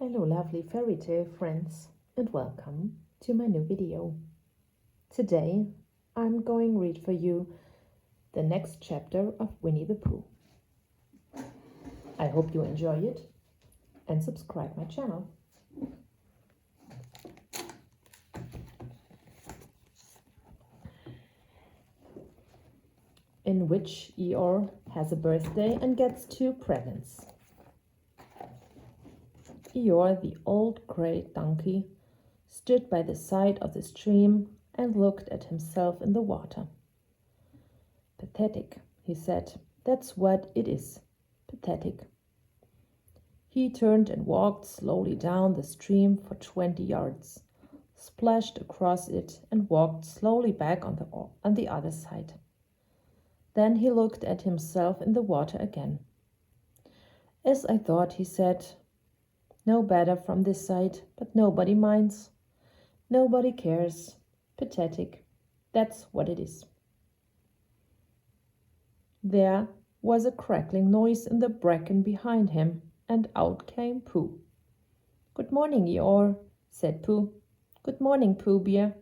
Hello lovely fairy tale friends and welcome to my new video. Today I'm going to read for you the next chapter of Winnie the Pooh. I hope you enjoy it and subscribe my channel. In which Eeyore has a birthday and gets 2 presents. Eeyore, the old grey donkey, stood by the side of the stream and looked at himself in the water. Pathetic, he said. That's what it is. Pathetic. He turned and walked slowly down the stream for 20 yards, splashed across it and walked slowly back on the other side. Then he looked at himself in the water again. As I thought, he said, no better from this side, but nobody minds. Nobody cares. Pathetic. That's what it is. There was a crackling noise in the bracken behind him, and out came Pooh. Good morning, Eeyore, said Pooh. Good morning, Pooh Bear.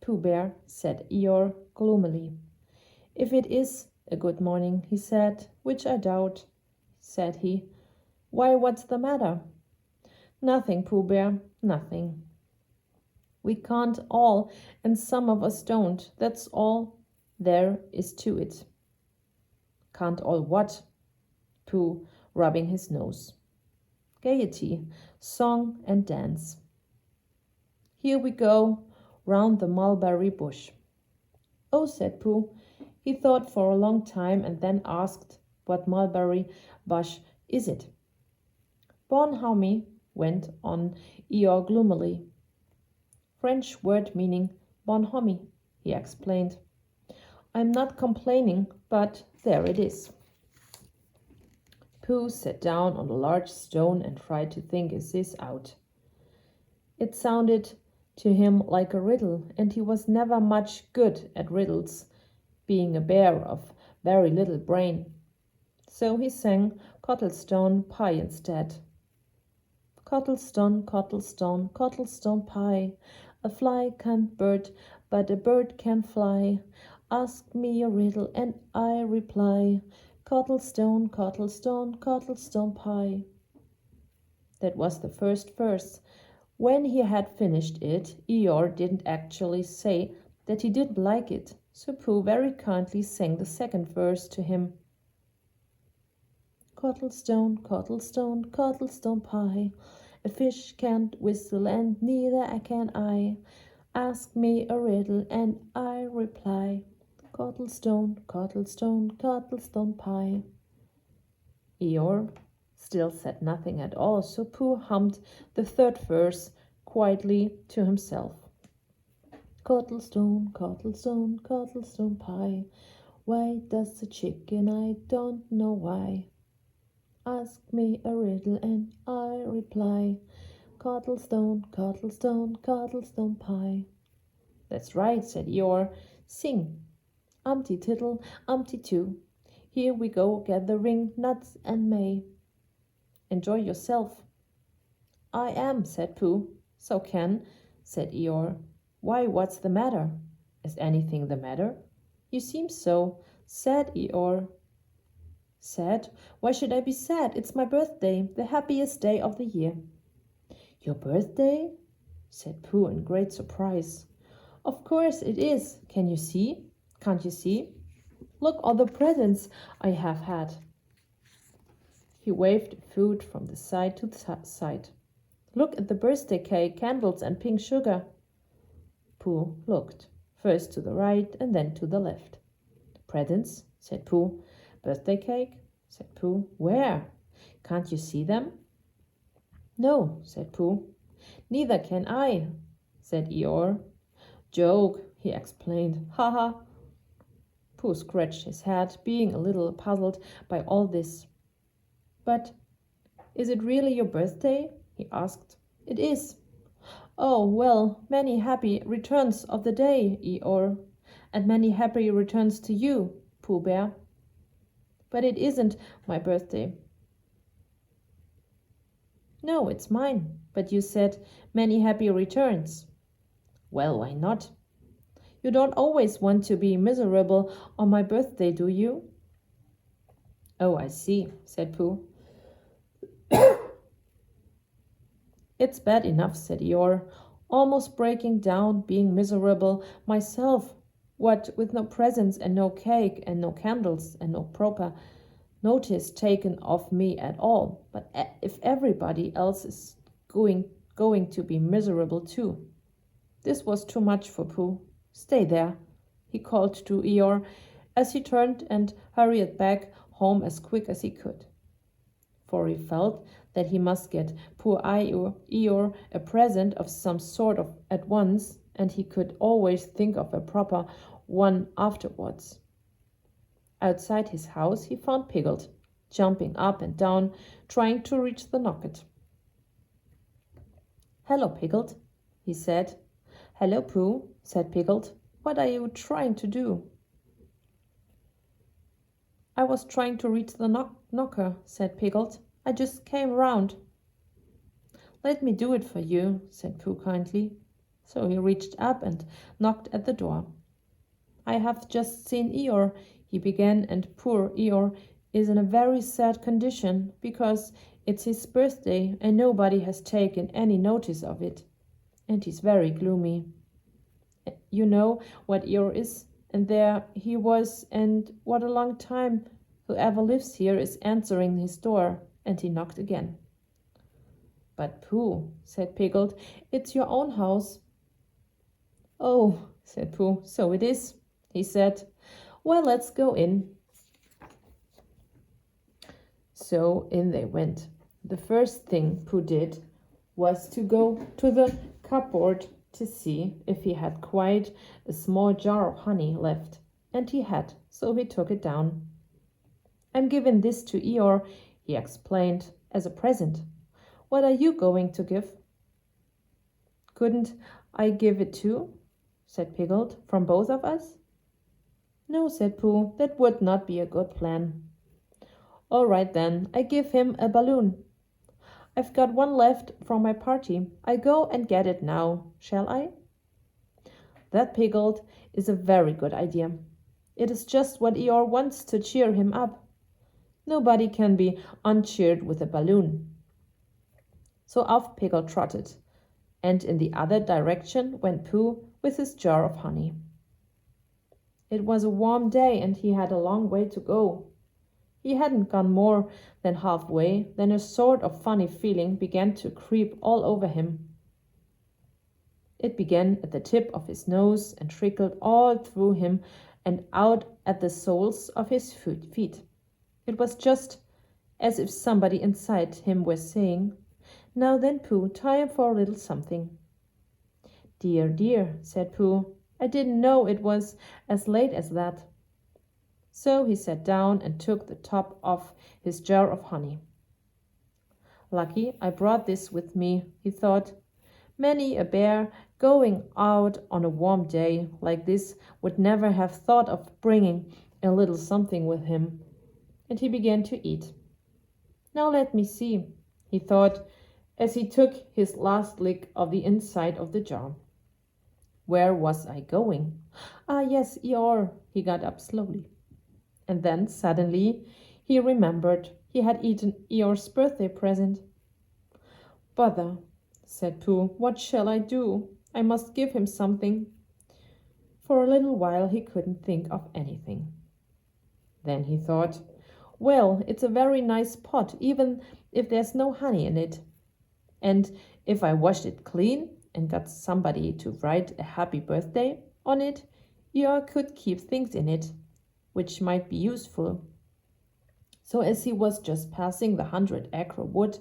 Pooh Bear, said Eeyore gloomily. If it is a good morning, he said, which I doubt, said he. Why, what's the matter? Nothing, Pooh Bear, nothing. We can't all, and some of us don't. That's all there is to it. Can't all what? Pooh, rubbing his nose. Gaiety, song and dance. Here we go, round the mulberry bush. Oh, said Pooh. He thought for a long time and then asked, what mulberry bush is it? Bonhomie, went on Eeyore gloomily. French word meaning bonhomie, he explained. I'm not complaining, but there it is. Pooh sat down on a large stone and tried to think this out. It sounded to him like a riddle, and he was never much good at riddles, being a bear of very little brain. So he sang Cottlestone Pie instead. Cottlestone, Cottlestone, Cottlestone Pie. A fly can't bird, but a bird can fly. Ask me a riddle and I reply. Cottlestone, Cottlestone, Cottlestone Pie. That was the first verse. When he had finished it, Eeyore didn't actually say that he didn't like it, so Pooh very kindly sang the second verse to him. Cottlestone, Cottlestone, Cottlestone Pie. A fish can't whistle and neither can I. Ask me a riddle and I reply. Cottlestone, Cottlestone, Cottlestone Pie. Eeyore still said nothing at all, so Pooh hummed the third verse quietly to himself. Cottlestone, Cottlestone, Cottlestone Pie. Why does the chicken? I don't know why. Ask me a riddle and I reply. Cottlestone, Cottlestone, Cottlestone Pie. That's right, said Eeyore. Sing. Umpty tittle, umpty too. Here we go gathering nuts and may. Enjoy yourself. I am, said Pooh. So can, said Eeyore. Why, what's the matter? Is anything the matter? You seem so, said Eeyore. Sad? Why should I be sad? It's my birthday, the happiest day of the year. Your birthday? Said Pooh in great surprise. Of course it is. Can you see? Can't you see? Look all the presents I have had. He waved food from the side to the side. Look at the birthday cake, candles and pink sugar. Pooh looked, first to the right and then to the left. Presents, said Pooh. Birthday cake, said Pooh. Where? Can't you see them? No, said Pooh. Neither can I, said Eeyore. Joke, he explained. Ha ha. Pooh scratched his head, being a little puzzled by all this. But is it really your birthday? He asked. It is. Oh, well, many happy returns of the day, Eeyore, and many happy returns to you, Pooh Bear. But it isn't my birthday. No, it's mine. But you said many happy returns. Well, why not? You don't always want to be miserable on my birthday, do you? Oh, I see, said Pooh. It's bad enough, said Eeyore, almost breaking down, being miserable myself. What with no presents and no cake and no candles and no proper notice taken of me at all. But if everybody else is going to be miserable too. This was too much for Pooh. Stay there, he called to Eeyore as he turned and hurried back home as quick as he could. For he felt that he must get poor Eeyore a present of some sort of at once, and he could always think of a proper one afterwards. Outside his house he found Piglet, jumping up and down, trying to reach the knocket. "Hello, Piglet," he said. "Hello, Pooh," said Piglet. "What are you trying to do?" "I was trying to reach the knocker," said Piglet. "I just came round." "Let me do it for you," said Pooh kindly. So he reached up and knocked at the door. "I have just seen Eeyore," he began, "and poor Eeyore is in a very sad condition because it's his birthday and nobody has taken any notice of it. And he's very gloomy. You know what Eeyore is, and there he was, and what a long time whoever lives here is answering his door." And he knocked again. "But Pooh," said Piglet, "it's your own house." "Oh," said Pooh, "so it is," he said. "Well, let's go in." So in they went. The first thing Pooh did was to go to the cupboard to see if he had quite a small jar of honey left. And he had, so he took it down. "I'm giving this to Eeyore," he explained, "as a present. What are you going to give?" "Couldn't I give it too?" said Piglet, "from both of us?" "No," said Pooh, "that would not be a good plan." "All right then, I give him a balloon. I've got one left from my party. I go and get it now, shall I?" "That, Piglet, is a very good idea. It is just what Eeyore wants to cheer him up. Nobody can be uncheered with a balloon." So off Piglet trotted, and in the other direction went Pooh with his jar of honey. It was a warm day, and he had a long way to go. He hadn't gone more than halfway, then a sort of funny feeling began to creep all over him. It began at the tip of his nose and trickled all through him and out at the soles of his feet. It was just as if somebody inside him were saying, "Now then, Pooh, time for a little something." "Dear, dear," said Pooh, "I didn't know it was as late as that." So he sat down and took the top off his jar of honey. "Lucky I brought this with me," he thought. "Many a bear going out on a warm day like this would never have thought of bringing a little something with him." And he began to eat. "Now let me see," he thought, as he took his last lick of the inside of the jar. "Where was I going? Ah, yes, Eeyore." He got up slowly. And then suddenly he remembered he had eaten Eeyore's birthday present. "Bother," said Pooh, "what shall I do? I must give him something." For a little while he couldn't think of anything. Then he thought, "Well, it's a very nice pot, even if there's no honey in it. And if I washed it clean and got somebody to write a happy birthday on it, Eeyore could keep things in it, which might be useful." So as he was just passing the 100-acre wood,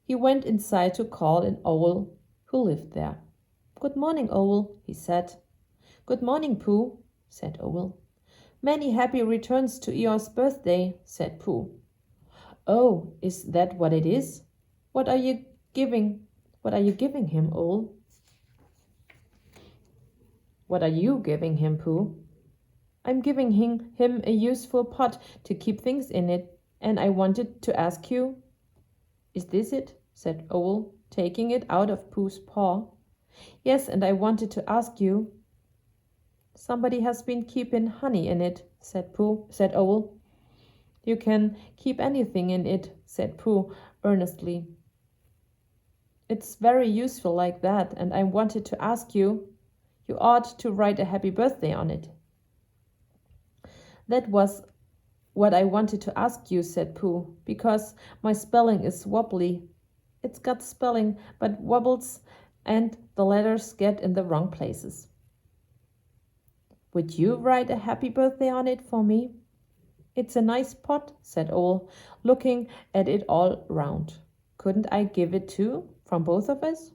he went inside to call an owl who lived there. "Good morning, Owl," he said. "Good morning, Pooh," said Owl. "Many happy returns to Eeyore's birthday," said Pooh. "Oh, is that what it is? What are you giving him, Owl?" "What are you giving him, Pooh?" "I'm giving him a useful pot to keep things in it, and I wanted to ask you—" "Is this it?" said Owl, taking it out of Pooh's paw. Yes, and I wanted to ask you. Somebody has been keeping honey in it, said Owl. You can keep anything in it, said Pooh earnestly. It's very useful like that, and I wanted to ask you. You ought to write a happy birthday on it. That was what I wanted to ask you, said Pooh, because my spelling is wobbly. It's got spelling, but wobbles, and the letters get in the wrong places. Would you write a happy birthday on it for me? It's a nice pot, said Owl, looking at it all round. Couldn't I give it too, from both of us?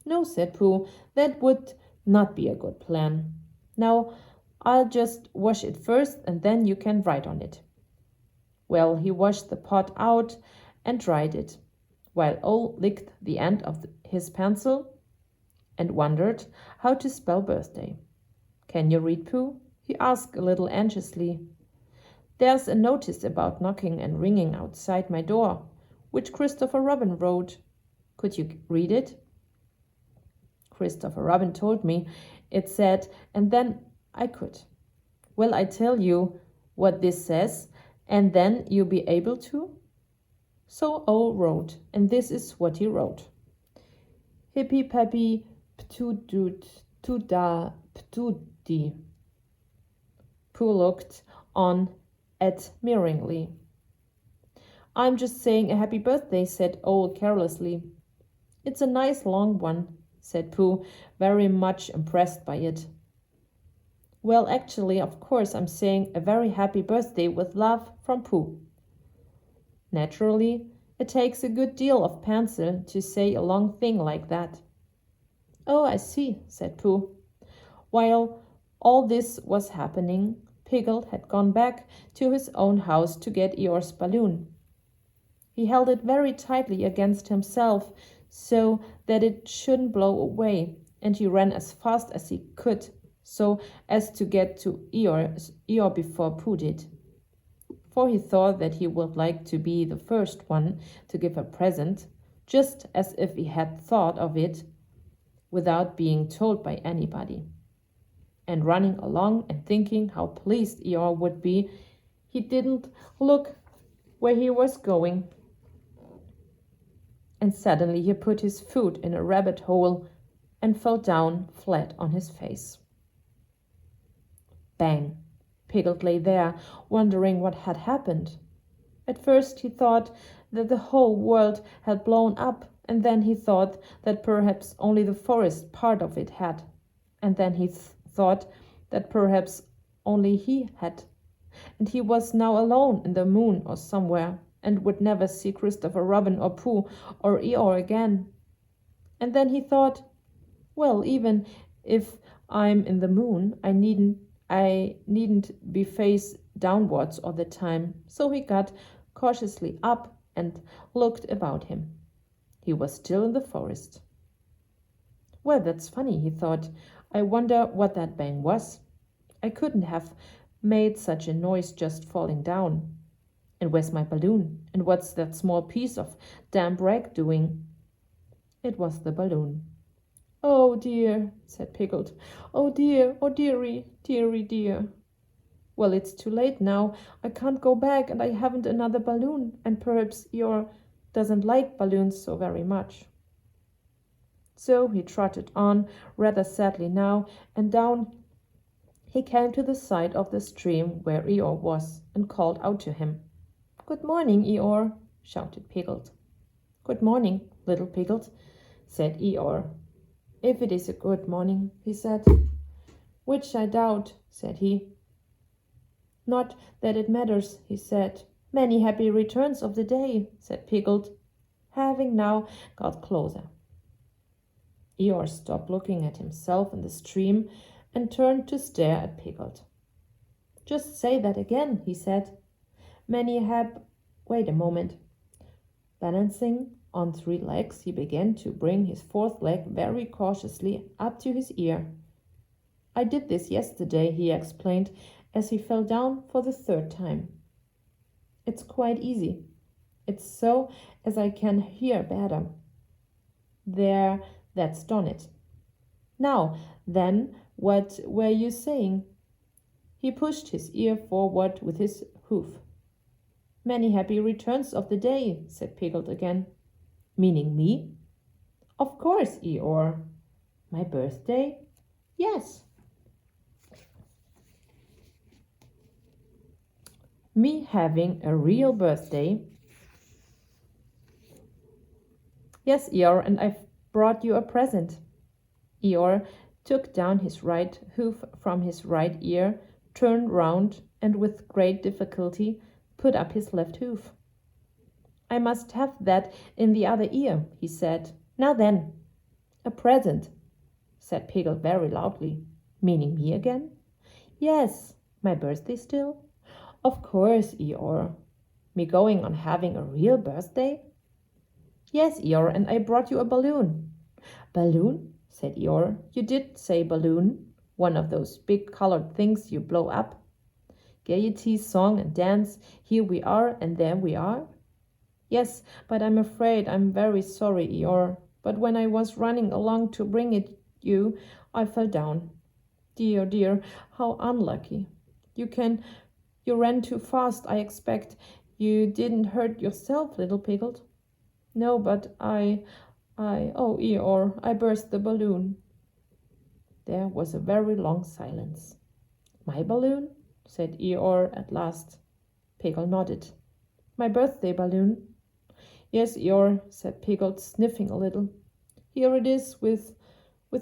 No, said Pooh, that would not be a good plan. Now, I'll just wash it first and then you can write on it. Well, he washed the pot out and dried it, while Owl licked the end of his pencil and wondered how to spell birthday. Can you read, Pooh? He asked a little anxiously. There's a notice about knocking and ringing outside my door, which Christopher Robin wrote. Could you read it? Christopher Robin told me it said, and then I could. Will I tell you what this says, and then you'll be able to? So Owl wrote, and this is what he wrote. Hippy peppy ptoodut tooda ptoody. Pooh looked on admiringly. I'm just saying a happy birthday, said Owl carelessly. It's a nice long one, said Pooh, very much impressed by it. Well, actually, of course, I'm saying a very happy birthday with love from Pooh. Naturally, it takes a good deal of pencil to say a long thing like that. Oh, I see, said Pooh. While all this was happening, Piglet had gone back to his own house to get Eeyore's balloon. He held it very tightly against himself so that it shouldn't blow away, and he ran as fast as he could so as to get to Eeyore before Pooh did. For he thought that he would like to be the first one to give a present, just as if he had thought of it without being told by anybody. And running along and thinking how pleased Eeyore would be, he didn't look where he was going. And suddenly he put his foot in a rabbit hole and fell down flat on his face. Bang! Piglet lay there, wondering what had happened. At first he thought that the whole world had blown up, and then he thought that perhaps only the forest part of it had, and then he thought that perhaps only he had, and he was now alone in the moon or somewhere, and would never see Christopher Robin or Pooh or Eeyore again. And then he thought, well, even if I'm in the moon, I needn't be face downwards all the time. So he got cautiously up and looked about him. He was still in the forest. Well, that's funny, he thought. I wonder what that bang was. I couldn't have made such a noise just falling down. And where's my balloon? And what's that small piece of damp rag doing? It was the balloon. Oh dear, said Piglet. Oh dear, oh dearie, dearie dear. Well, it's too late now. I can't go back, and I haven't another balloon, and perhaps Eeyore doesn't like balloons so very much. So he trotted on, rather sadly now, and down he came to the side of the stream where Eeyore was, and called out to him. Good morning, Eeyore, shouted Piglet. Good morning, little Piglet, said Eeyore. If it is a good morning, he said. Which I doubt, said he. Not that it matters, he said. Many happy returns of the day, said Piglet, having now got closer. Eeyore stopped looking at himself in the stream and turned to stare at Piglet. Just say that again, he said. Wait a moment. Balancing on 3 legs, he began to bring his 4th leg very cautiously up to his ear. I did this yesterday, he explained, as he fell down for the 3rd time. It's quite easy. It's so as I can hear better. There, that's done it. Now, then, what were you saying? He pushed his ear forward with his hoof. Many happy returns of the day, said Piglet again. Meaning me? Of course, Eeyore. My birthday? Yes. Me having a real birthday? Yes, Eeyore, and I've brought you a present. Eeyore took down his right hoof from his right ear, turned round, and with great difficulty put up his left hoof. I must have that in the other ear, he said. Now then, a present, said Piglet very loudly. Meaning me again? Yes, my birthday still? Of course, Eeyore. Me going on having a real birthday? Yes, Eeyore, and I brought you a balloon. Balloon? Said Eeyore. You did say balloon. One of those big colored things you blow up. Gaiety, song and dance, here we are and there we are. Yes, but I'm afraid I'm very sorry, Eeyore. But when I was running along to bring it you, I fell down. Dear, dear, how unlucky. You ran too fast, I expect. You didn't hurt yourself, little Piglet? No, but oh, Eeyore, I burst the balloon. There was a very long silence. My balloon? Said Eeyore at last. Piglet nodded. My birthday balloon? Yes, Eeyore, said Piglet, sniffing a little. Here it is with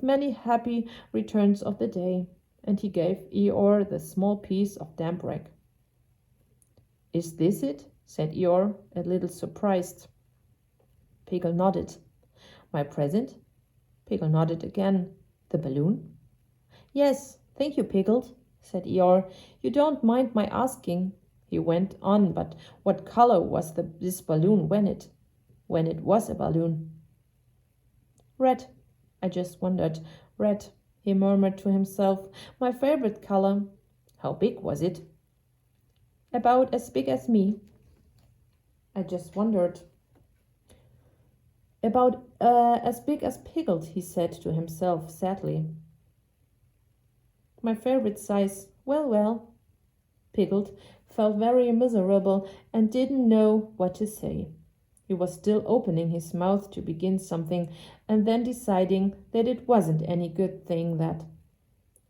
many happy returns of the day, and he gave Eeyore the small piece of damp rag. Is this it? Said Eeyore, a little surprised. Piglet nodded. My present? Piglet nodded again. The balloon? Yes, thank you, Piglet, said Eeyore. You don't mind my asking, he went on, but what color was this balloon when it was a balloon? Red. I just wondered. Red, he murmured to himself. My favorite color. How big was it? About as big as me. I just wondered. About as big as Piglet, he said to himself sadly. My favorite size. Well, well. Piglet felt very miserable and didn't know what to say. He was still opening his mouth to begin something and then deciding that it wasn't any good thing that,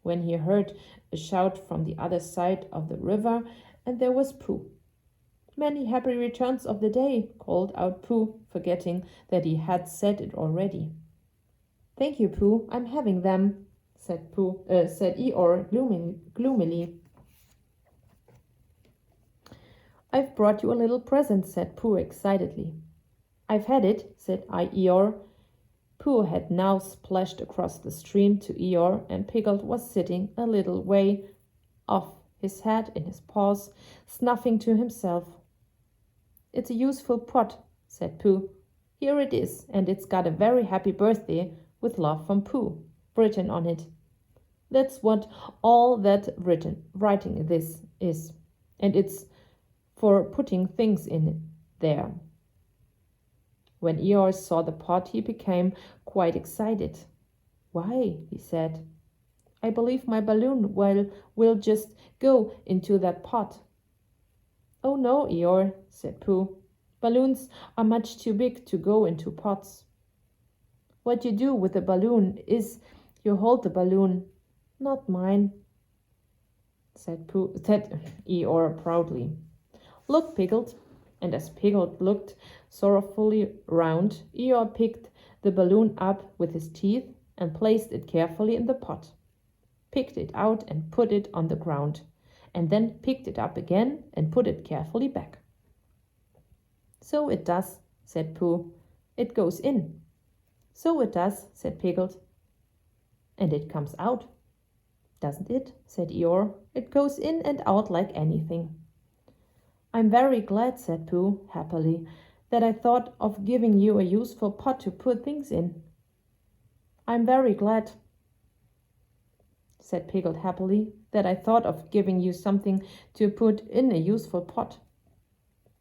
when he heard a shout from the other side of the river, and there was Pooh. Many happy returns of the day, called out Pooh, forgetting that he had said it already. Thank you, Pooh, I'm having them, said Eeyore gloomily. I've brought you a little present, said Pooh excitedly. I've had it, said Eeyore. Pooh had now splashed across the stream to Eeyore, and Piglet was sitting a little way off, his head in his paws, snuffing to himself. It's a useful pot, said Pooh. Here it is, and it's got a very happy birthday with love from Pooh written on it. That's what all that writing this is, and it's for putting things in it there. When Eeyore saw the pot, he became quite excited. Why, he said, I believe my balloon will just go into that pot. Oh no, Eeyore, said Pooh. Balloons are much too big to go into pots. What you do with the balloon is you hold the balloon, not mine, said Eeyore proudly. Look, Piglet. And as Piglet looked sorrowfully round, Eeyore picked the balloon up with his teeth and placed it carefully in the pot, picked it out and put it on the ground, and then picked it up again and put it carefully back. So it does, said Pooh. It goes in. So it does, said Piglet. And it comes out. Doesn't it? Said Eeyore. It goes in and out like anything. I'm very glad, said Pooh happily, that I thought of giving you a useful pot to put things in. I'm very glad, said Piglet happily, that I thought of giving you something to put in a useful pot.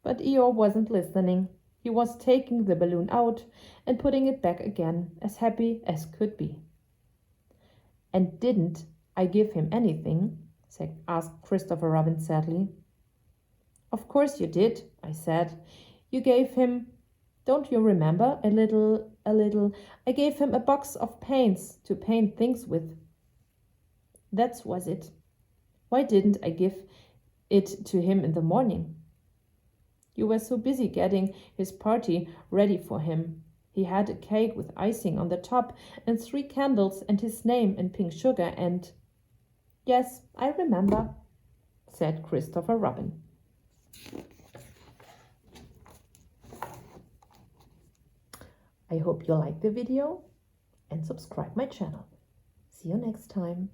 But Eeyore wasn't listening. He was taking the balloon out and putting it back again, as happy as could be. "And didn't I give him anything?" asked Christopher Robin sadly. "Of course you did," I said. "You gave him, don't you remember, I gave him a box of paints to paint things with." "That was it. Why didn't I give it to him in the morning?" "You were so busy getting his party ready for him. He had a cake with icing on the top and 3 candles and his name and pink sugar and—" "Yes, I remember," said Christopher Robin. I hope you liked the video and subscribe my channel. See you next time.